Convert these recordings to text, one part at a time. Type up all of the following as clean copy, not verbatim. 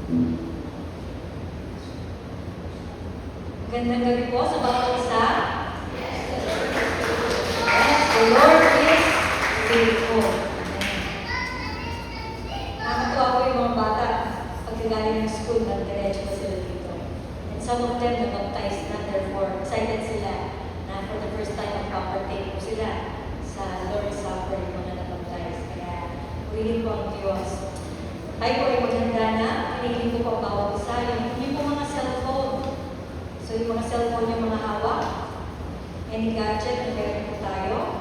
Magandang gabi po sa bawat isa. Yes, the Lord is faithful. Nakakatuwa po yung mga bata pagkagaling ng school at diretso po sila dito. And some of them na-baptized na, therefore excited sila na for the first time mag-partake po sila sa Lord's Supper yung mga na-baptized. Kaya purihin po ang Diyos. Tayo po ay maghanda na, pinigin ko po ang bawat isa. Yung po mga cellphone. So yung mga cellphone yung mga hawak, any gadget na meron po tayo,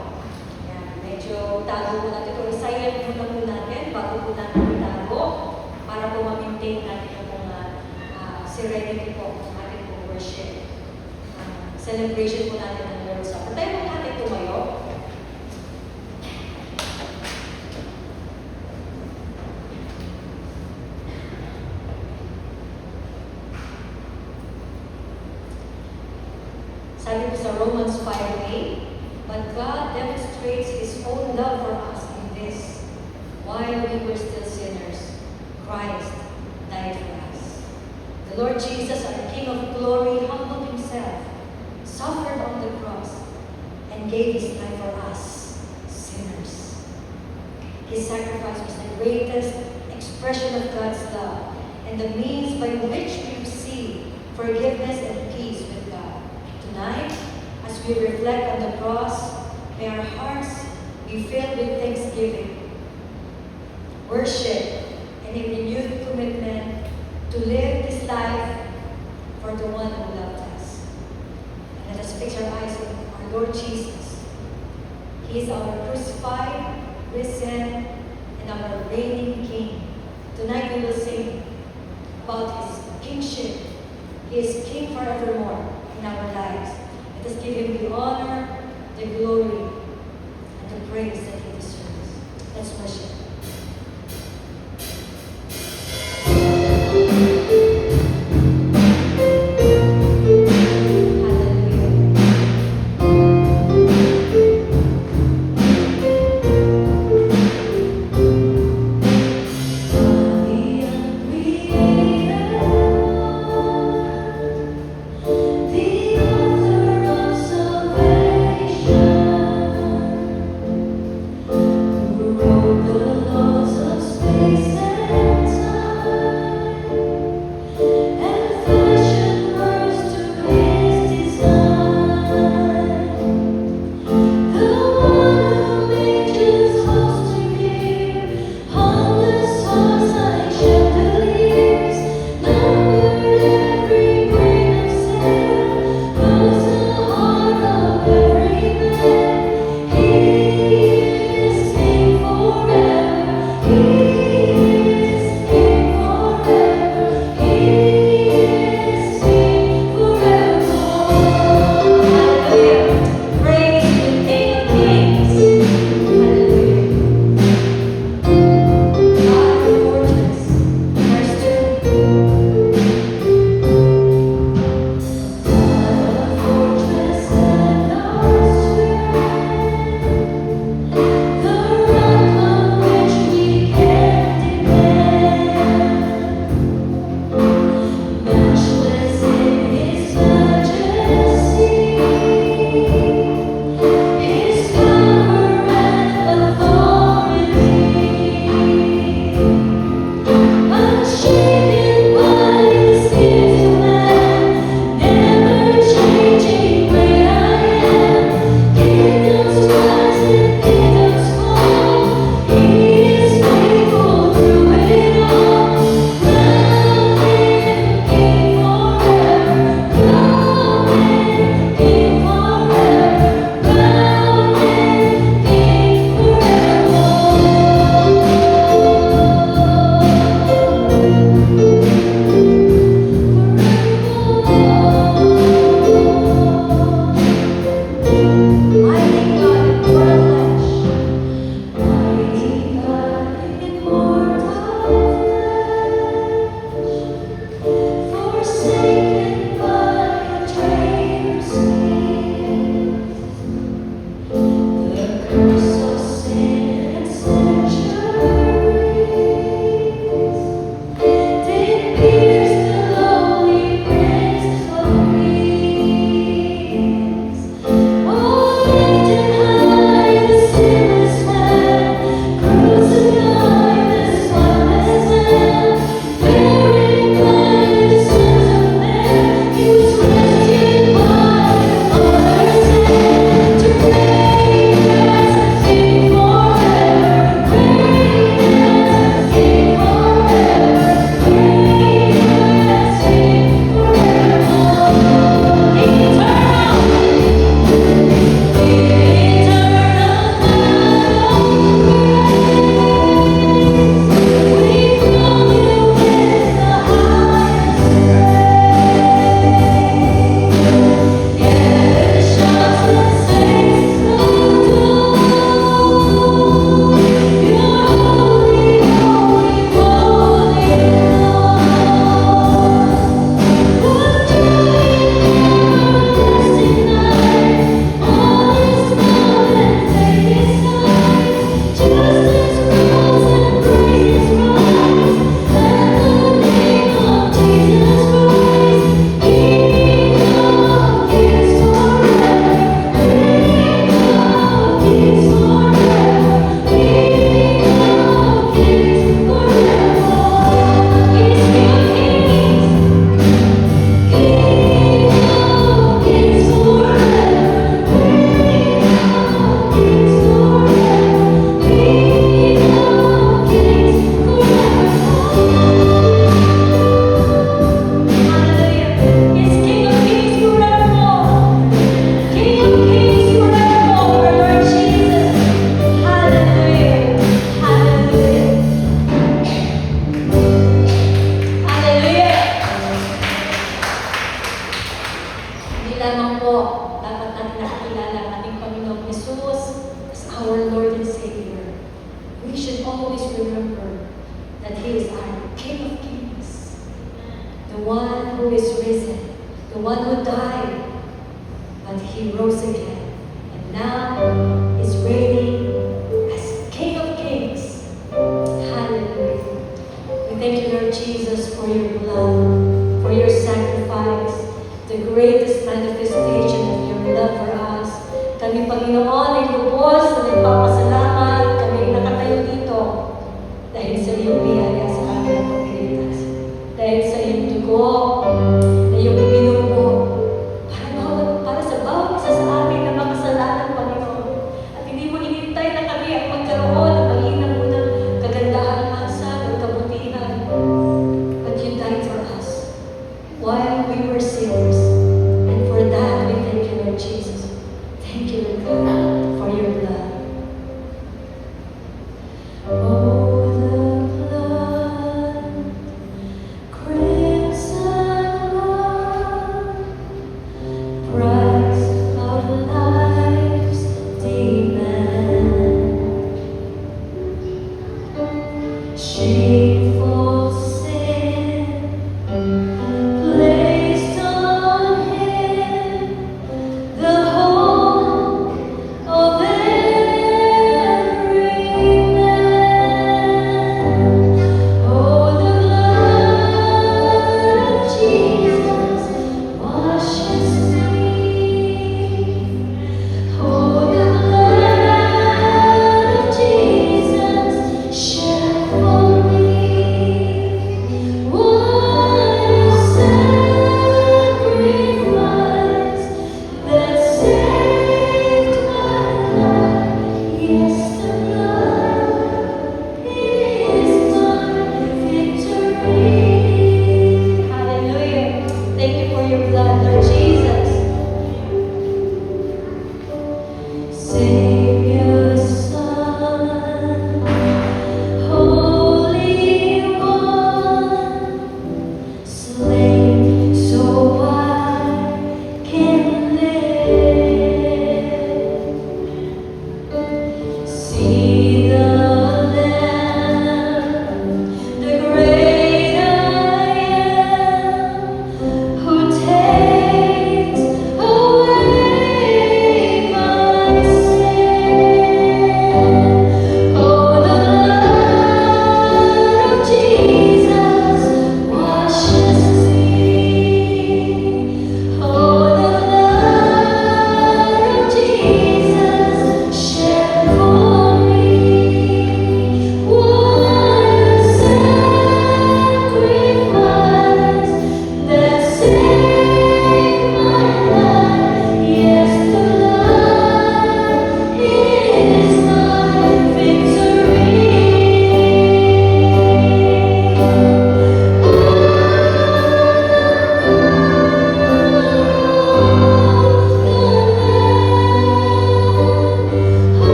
yan, medyo tago po natin. Kung silent muna po natin, bago po natin itago, para po ma-maintain natin yung mga serenity po ng ating po worship. Celebration po natin ng Lord's Supper. Tayo po natin tumayo. Sabi po sa Romans 5:8, but God demonstrates His own love for us in this: while we were still sinners, Christ died for us. The Lord Jesus, our King of glory, humbled Himself, suffered on the cross, and gave His life for us, sinners. His sacrifice was the greatest expression of God's love and the means by which we receive forgiveness and peace with God. Tonight, as we reflect on the cross, may our hearts be filled with thanksgiving, worship, and a renewed commitment to live this life for the one who loved us. And let us fix our eyes on our Lord Jesus. He is our crucified, risen, and our reigning King. Tonight we will sing about His kingship. He is King forevermore in our lives. Let us give Him the honor, the glory, and the praise that He deserves. Let's worship. The that He is our King of Kings, the one who is risen, the one who died, but He rose again, and now is reigning as King of Kings. Hallelujah. We thank you, Lord Jesus, for your blood, for your sacrifice, the greatest manifestation of your love for us. Kami, Panginoon, ay lubos na nagpapasalamat. Kami ay nakatayo dito dahil sa iyong biyaya sa aming pagpilitas. Dahil sa iyong dugo na iyong ibinubo para sa bawat isa sa amin na makasalanan, Panginoon. At hindi mo inintay na kami ang magkaroon ng mainang unang kagandahan, asal, at kabutihan. But you died for us while we were sinners. And for that, we thank you, Lord Jesus. Thank you, Lord God, for your blood.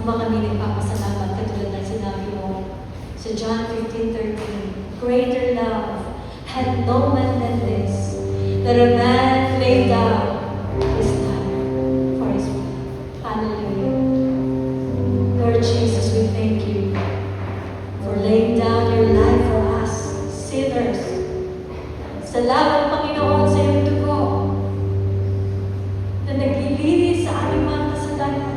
Ama, kami nagpapasalamat katulad ng sinabi mo sa John 15:13, greater love had no man than this, that a man lay down his life for his friend. Hallelujah. Lord Jesus, we thank you for laying down your life for us, sinners. Salamat, Panginoon, sa iyong dugo na naglilinis sa aming mga kasalanan.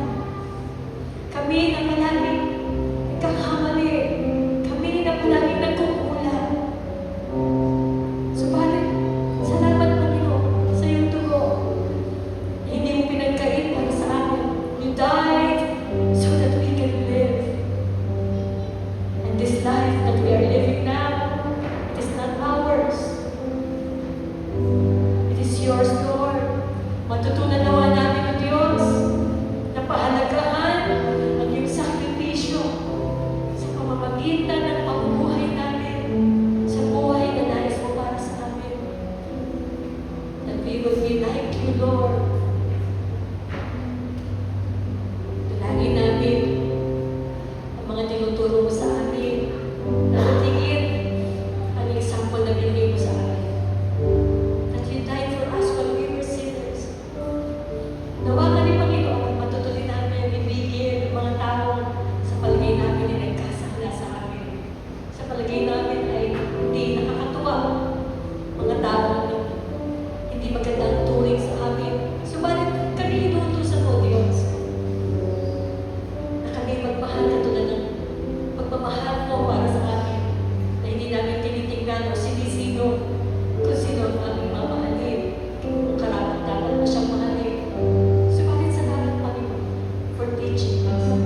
Kami na palaging nagkakamali. Kami na palaging nagkukulang. Subalit, salamat, Panginoon, sa iyong dugo. Hindi mo pinagkait para sa amin. You died so that we can live. And this life that we are living now, it is not ours. It is yours, Lord. Matutunan nawa namin, O Diyos, na pahalagahan ang iyong sakripisyo sa pamamagitan ng pamumuhay namin, sa buhay na nais mo para sa amin. That we will be like you, Lord. Dalangin namin ang mga tinuturo mo sa amin na matigit ang example na binigay mo sa amin. That you died for us when we were sinners. Nawa ka ni Panginoon, matutuloy namin ibigin ang mga taong sa palagay namin ay nagkasala sa amin. Sa palagay namin ay hindi nakakatuwa. Mga taong hindi magandang turing sa amin. Subalit kami inuutusan mo, Diyos, na kami magmahal katulad ng pagmamahal mo para sa amin, na hindi namin tinitingnan o sinisino kung sino ang aming mamahalin, kung karapat-dapat mo siyang mahalin. Subalit salamat, Panginoon, for teaching us na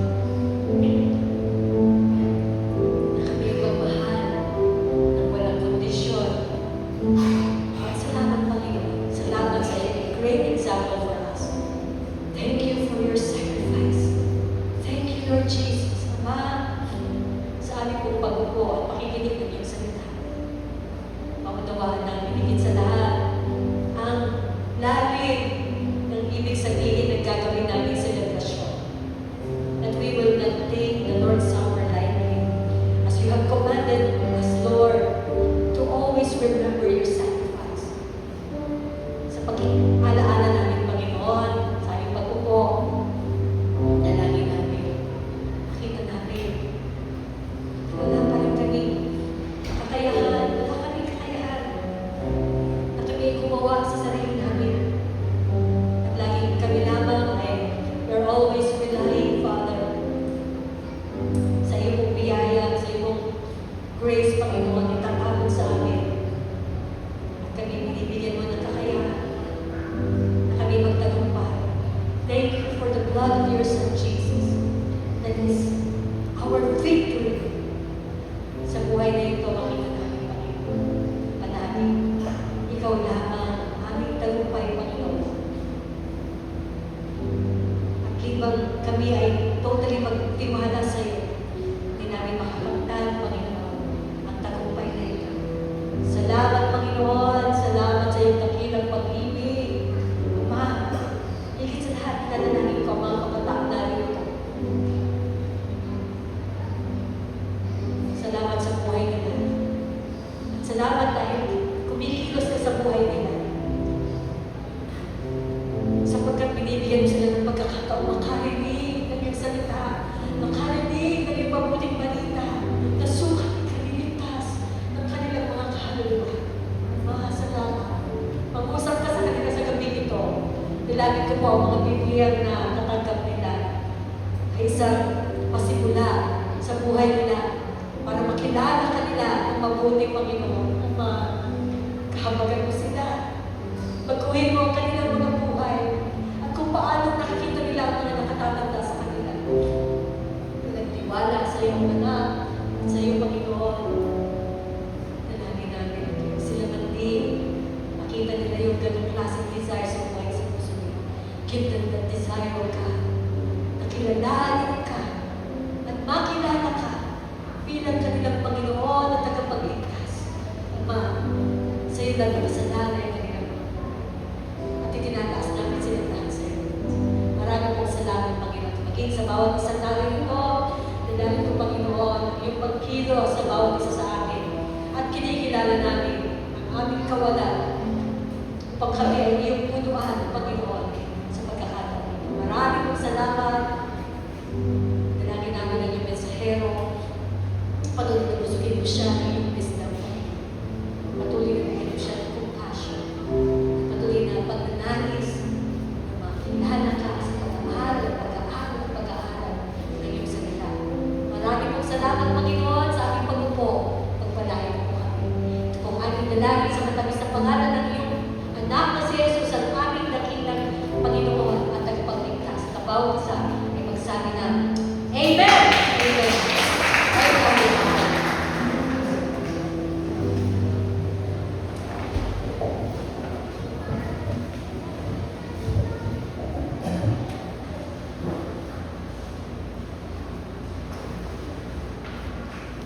kami magmahal ng walang kondisyon. At salamat, Panginoon. Salamat sa iyo. A great example for us. Thank you for your sacrifice. Thank you, Lord Jesus. Ama, sa aming pong pag-upo at pakikinig ng iyong salita. Maunawaan namin higit sa lahat ang lalim ng ibig sabihin ng gagawin namin selebrasyon. That we will not take the Lord's Supper lightly, as you have commanded us, Lord, to always remember your sacrifice. Sa pag-alaala namin, Panginoon, sa aming pag-upo, dalangin namin, makita namin, wala pa rin kami kakayahan, wala kami kakayahan na kami gumawa sa sarili namin. At laging kami lamang ay we're always relying, Father, sa iyong biyaya, sa iyong grace, Panginoon, itatapon sa amin. At kami binibigyan mo ng kakayahan na kami magtagumpay. Thank you for the blood of your Son, Jesus, that is our victory. Sa buhay na ito, makita namin, Panginoon, panaming ikaw lamang ang aming tagumpay, Panginoon. At kibang kami ay totally magtiwala sa iyo, hindi namin makakantag, Panginoon, ang tagumpay na ito. Salamat, Panginoon. Salamat sa iyong dakilang pag-ibig. Ama, higit sa lahat, nananangin ko ang mga kabataan narito. Salamat sa buhay nila. At salamat dahil kumikilos ka sa buhay nila. Sapagkat binibigyan mo sila ng pagkakataon makarinig ng iyong salita, makarinig ng iyong mabuting balita, na sukat at kaliligtas ng kanilang mga kaluluwa. Ama, salamat. Mag-usap ka sa kanila sa gabi ito. Nilagay ko po ang mga Bibliang na natanggap nila ay isang pasimula sa buhay nila para makilala kanila ang mabuting Panginoon. Ama, kahabagan mo sila. Pagkuhin mo ang kanilang mga buhay at kung paano nakikita nila ang mga nakatatanda sa kanila. Nagtiwala sa iyong anak at sa iyong Panginoon. Dalangin namin sila man din makita nila yung ganong klaseng desire sa buhay sa puso nila. Give them that desire, O God. Nakilalanin ka at makilala ka bilang kanilang Panginoon at tagapagligtas. Ama, sa iyo lang nakasalalay ang kanilang mga. At itinataas namin sila lahat sa iyo. maging sa bawat isang namin ito. Dalangin ko, Panginoon, yung pagkilo sa bawat isa sa akin. At kinikilala namin ang aming kawalan upang kami ay iyong punuan, Panginoon, sa pagkakataon ito. Maraming salamat.